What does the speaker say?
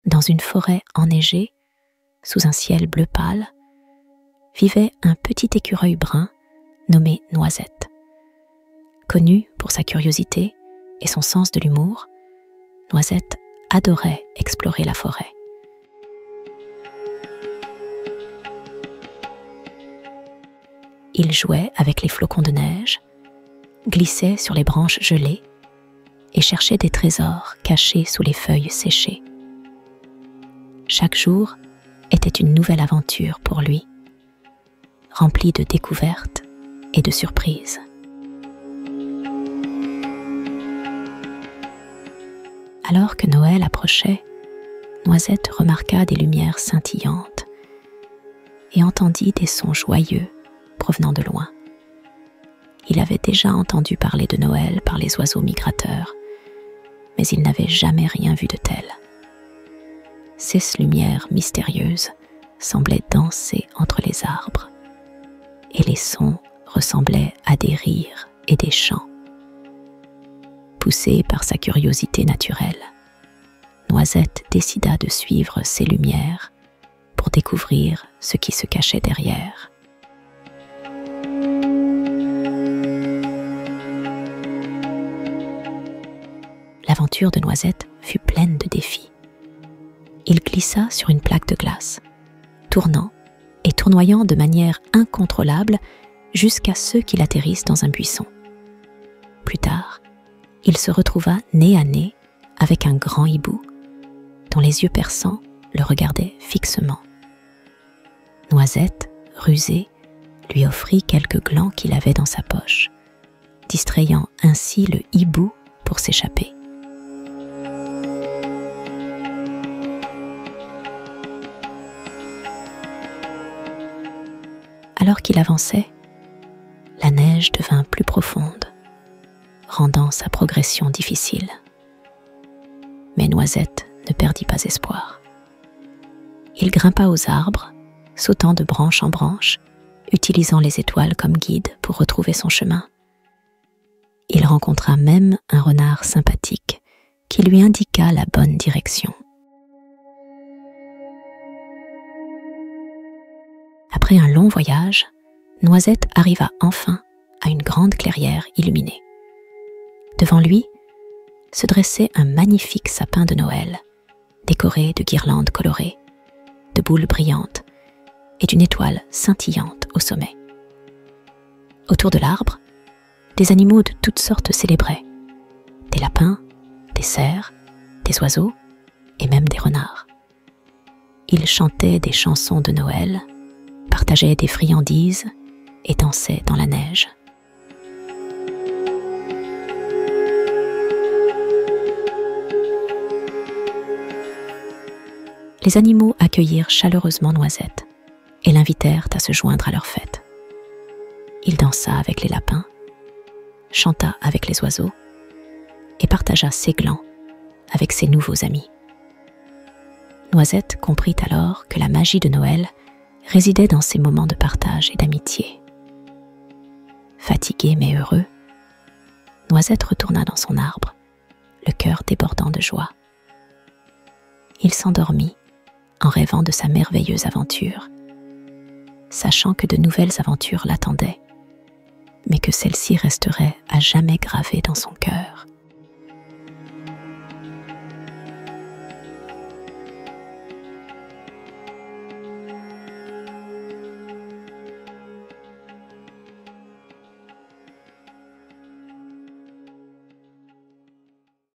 dans une forêt enneigée, sous un ciel bleu pâle, vivait un petit écureuil brun nommé Noisette. Connu pour sa curiosité et son sens de l'humour, Noisette adorait explorer la forêt. Il jouait avec les flocons de neige, glissait sur les branches gelées et cherchait des trésors cachés sous les feuilles séchées. Chaque jour était une nouvelle aventure pour lui, remplie de découvertes et de surprises. Alors que Noël approchait, Noisette remarqua des lumières scintillantes et entendit des sons joyeux provenant de loin. Il avait déjà entendu parler de Noël par les oiseaux migrateurs, mais il n'avait jamais rien vu de tel. Ces lumières mystérieuses semblaient danser entre les arbres, et les sons ressemblaient à des rires et des chants. Poussé par sa curiosité naturelle, Noisette décida de suivre ces lumières pour découvrir ce qui se cachait derrière. L'aventure de Noisette fut pleine de défis. Il glissa sur une plaque de glace, tournant et tournoyant de manière incontrôlable jusqu'à ce qu'il atterrisse dans un buisson. Plus tard, il se retrouva nez à nez avec un grand hibou, dont les yeux perçants le regardaient fixement. Noisette, rusée, lui offrit quelques glands qu'il avait dans sa poche, distrayant ainsi le hibou pour s'échapper. Alors qu'il avançait, la neige devint plus profonde, rendant sa progression difficile. Mais Noisette ne perdit pas espoir. Il grimpa aux arbres, sautant de branche en branche, utilisant les étoiles comme guide pour retrouver son chemin. Il rencontra même un renard sympathique qui lui indiqua la bonne direction. Après un long voyage, Noisette arriva enfin à une grande clairière illuminée. Devant lui se dressait un magnifique sapin de Noël, décoré de guirlandes colorées, de boules brillantes et d'une étoile scintillante au sommet. Autour de l'arbre, des animaux de toutes sortes célébraient, des lapins, des cerfs, des oiseaux et même des renards. Ils chantaient des chansons de Noël, partageaient des friandises et dansaient dans la neige. Les animaux accueillirent chaleureusement Noisette et l'invitèrent à se joindre à leur fête. Il dansa avec les lapins, chanta avec les oiseaux et partagea ses glands avec ses nouveaux amis. Noisette comprit alors que la magie de Noël résidait dans ces moments de partage et d'amitié. Fatigué mais heureux, Noisette retourna dans son arbre, le cœur débordant de joie. Il s'endormit en rêvant de sa merveilleuse aventure, sachant que de nouvelles aventures l'attendaient, mais que celle-ci resterait à jamais gravée dans son cœur.